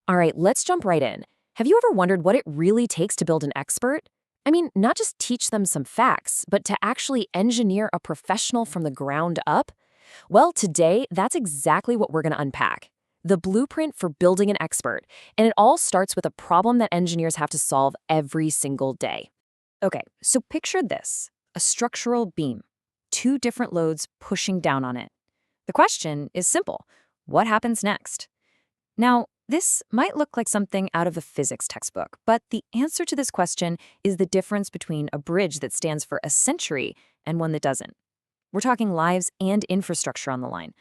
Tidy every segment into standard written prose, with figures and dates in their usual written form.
All right, let's jump right in. Have you ever wondered what it really takes to build an expert? I mean, not just teach them some facts, but to actually engineer a professional from the ground up? Well, today, that's exactly what we're going to unpack. The blueprint for building an expert. And it all starts with a problem that engineers have to solve every single day. Okay, so picture this, a structural beam, two different loads pushing down on it. The question is simple. What happens next? Now, this might look like something out of a physics textbook, but the answer to this question is the difference between a bridge that stands for a century and one that doesn't. We're talking lives and infrastructure on the line.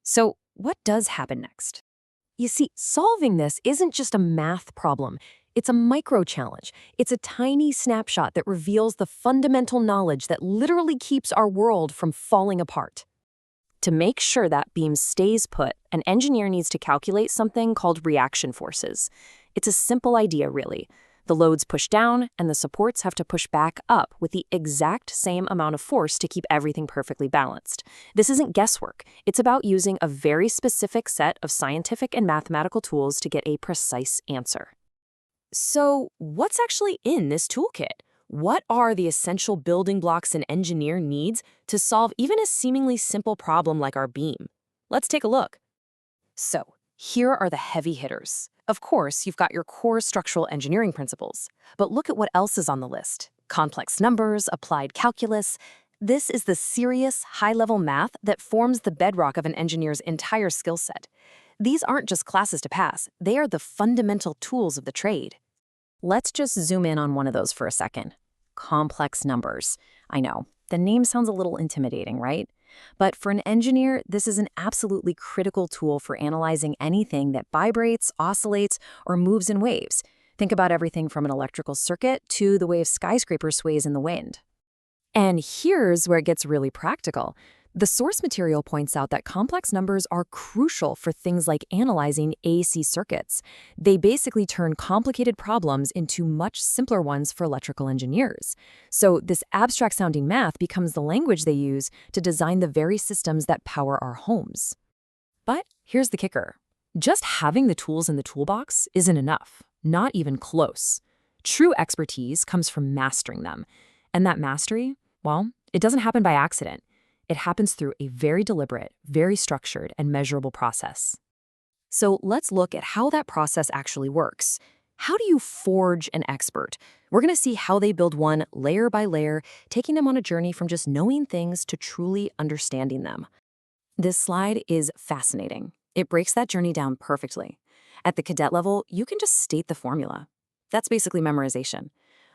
So, what does happen next? You see, solving this isn't just a math problem. It's a micro challenge. It's a tiny snapshot that reveals the fundamental knowledge that literally keeps our world from falling apart. To make sure that beam stays put, an engineer needs to calculate something called reaction forces. It's a simple idea, really. The loads push down, and the supports have to push back up with the exact same amount of force to keep everything perfectly balanced. This isn't guesswork. It's about using a very specific set of scientific and mathematical tools to get a precise answer. So, what's actually in this toolkit? What are the essential building blocks an engineer needs to solve even a seemingly simple problem like our beam? Let's take a look. So, here are the heavy hitters. Of course, you've got your core structural engineering principles, but look at what else is on the list. Complex numbers, applied calculus. This is the serious, high-level math that forms the bedrock of an engineer's entire skill set. These aren't just classes to pass, they are the fundamental tools of the trade. Let's just zoom in on one of those for a second. Complex numbers. I know, the name sounds a little intimidating, right? But for an engineer, this is an absolutely critical tool for analyzing anything that vibrates, oscillates, or moves in waves. Think about everything from an electrical circuit to the way a skyscraper sways in the wind. And here's where it gets really practical. The source material points out that complex numbers are crucial for things like analyzing AC circuits. They basically turn complicated problems into much simpler ones for electrical engineers. So this abstract-sounding math becomes the language they use to design the very systems that power our homes. But here's the kicker. Just having the tools in the toolbox isn't enough, not even close. True expertise comes from mastering them. And that mastery, well, it doesn't happen by accident. It happens through a very deliberate, very structured, and measurable process. So let's look at how that process actually works. How do you forge an expert? We're going to see how they build one layer by layer, taking them on a journey from just knowing things to truly understanding them. This slide is fascinating. It breaks that journey down perfectly. At the cadet level, you can just state the formula. That's basically memorization.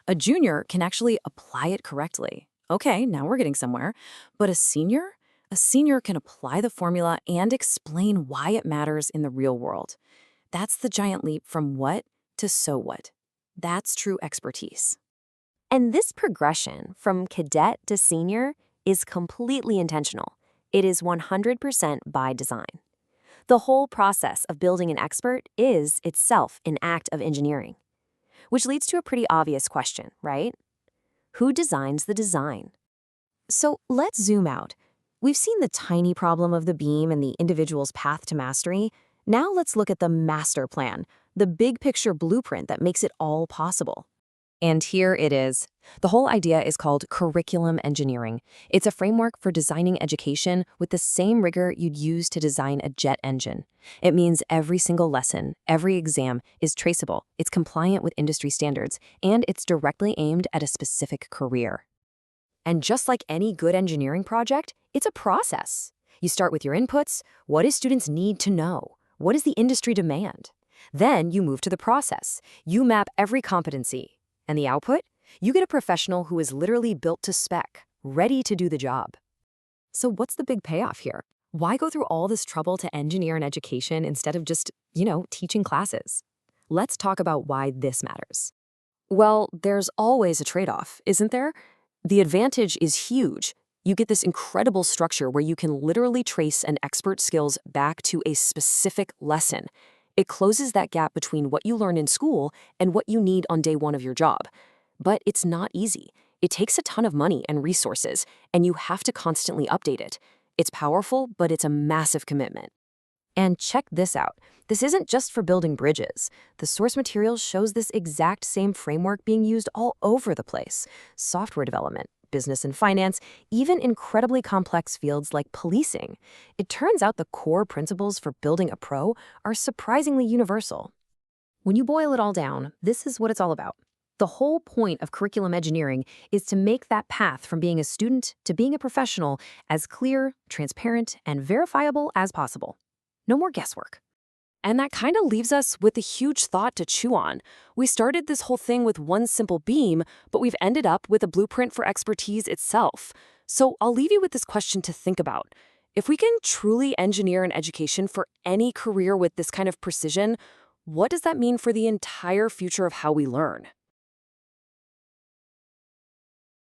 A junior can actually apply it correctly. Okay, now we're getting somewhere. But a senior? A senior can apply the formula and explain why it matters in the real world. That's the giant leap from what to so what. That's true expertise. And this progression from cadet to senior is completely intentional. It is 100% by design. The whole process of building an expert is itself an act of engineering. Which leads to a pretty obvious question, right? Who designs the design? So let's zoom out. We've seen the tiny problem of the beam and the individual's path to mastery. Now let's look at the master plan, the big picture blueprint that makes it all possible. And here it is. The whole idea is called curriculum engineering. It's a framework for designing education with the same rigor you'd use to design a jet engine. It means every single lesson, every exam is traceable, it's compliant with industry standards, and it's directly aimed at a specific career. And just like any good engineering project, it's a process. You start with your inputs. What do students need to know? What does the industry demand? Then you move to the process. You map every competency. And the output? You get a professional who is literally built to spec, ready to do the job. So what's the big payoff here? Why go through all this trouble to engineer an education instead of just, teaching classes? Let's talk about why this matters. Well, there's always a trade-off, isn't there? The advantage is huge. You get this incredible structure where you can literally trace an expert's skills back to a specific lesson. It closes that gap between what you learn in school and what you need on day one of your job. But it's not easy. It takes a ton of money and resources, and you have to constantly update it. It's powerful, but it's a massive commitment. And check this out. This isn't just for building bridges. The source material shows this exact same framework being used all over the place. Software development, business and finance, even incredibly complex fields like policing. It turns out the core principles for building a pro are surprisingly universal. When you boil it all down, this is what it's all about. The whole point of curriculum engineering is to make that path from being a student to being a professional as clear, transparent, and verifiable as possible. No more guesswork. And that kind of leaves us with a huge thought to chew on. We started this whole thing with one simple beam, but we've ended up with a blueprint for expertise itself. So I'll leave you with this question to think about. If we can truly engineer an education for any career with this kind of precision, what does that mean for the entire future of how we learn?